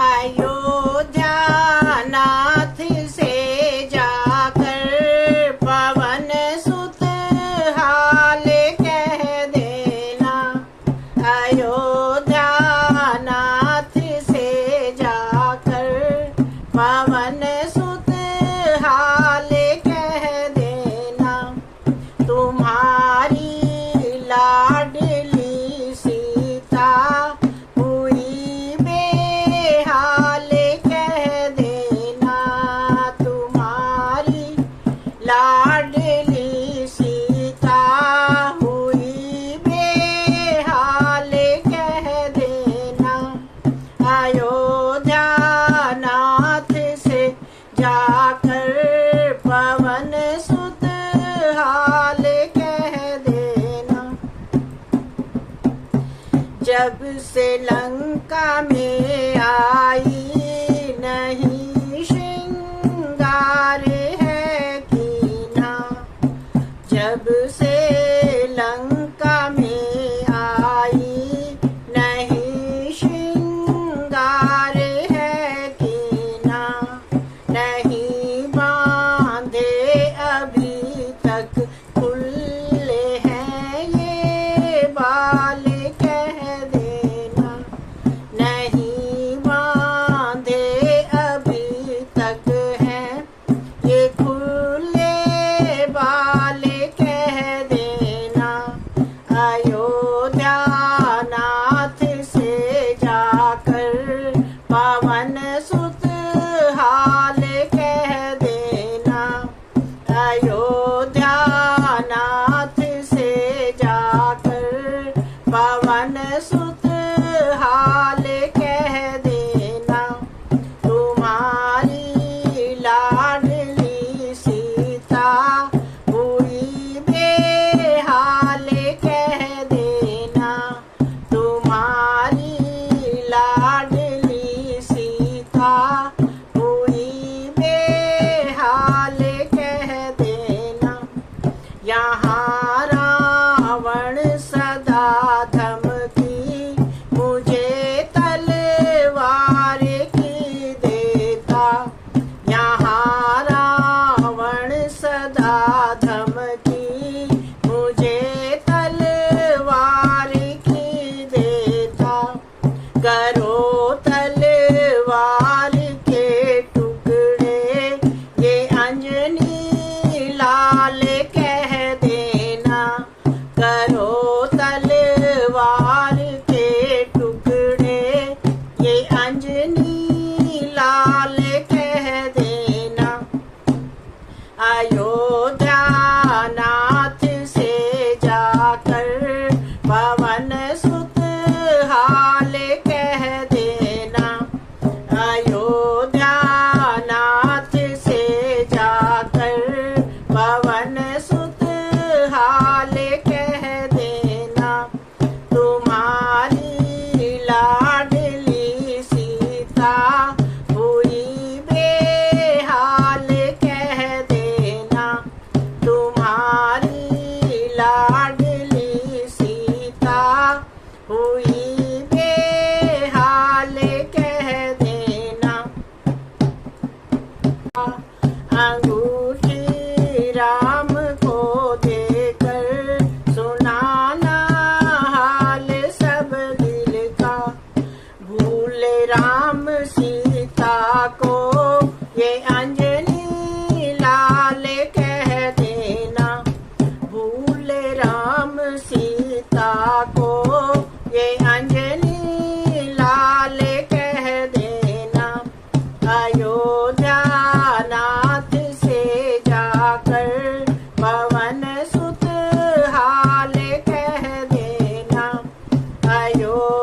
अयोध्या नाथ से जाकर पवन सुत हाल कह देना। अयोध्या नाथ से जाकर पवन सुत हाल कह देना। तुम्हारी लाडली सीता हुई बेहाल कह देना। तुम्हारी लाडली सीता हुई बेहाल कह देना। अयोध्या नाथ से जाकर पवन सुत हाल कह देना। जब से लंका में आई नहीं श्रृंगार है कीना। जब से लंका में आई नहीं श्रृंगार है कीना। नहीं बांधे अभी तक खुले हैं ये बाल कह देना। नहीं बांधे अभी तक हैं ये खुले बाल कह देना। अयोध्या नाथ से जाकर पवन सुत हाल कह देना। अयोध्या नाथ से जाकर पवन सुत हाल कह देना। तुम्हारी लाडली सीता हुई बेहाल कह देना। तुम्हारी लाडली सीता हुई बेहाल कह देना। यहाँ रावण सदा धमकी मुझे तलवार की देता। यहाँ रावण सदा धमकी मुझे तलवार की देता। करो तलवार के टुकड़े ये अंजनी लाल कह देना। करो तलवार के टुकड़े ये अंजनी लाल कह देना। अयोध्या नाथ से जाकर पवन सुत हाल कह देना। अयोध्या नाथ से जाकर पवन सुत हाल कह देना। तुम्हारी लाडली सीता हुई बेहाल कह देना। तुम्हारी लाडली सीता हुई बेहाल कह देना। अंगूठी राम को देकर सुनाना हाल सब दिल का। भूले राम सीता को ये अंजनी लाल कह देना। भूले राम सीता को ये अंजनी लाल कह देना। अयोध्या नाथ से जाकर पवन सुत हाल कह देना। अयोध्या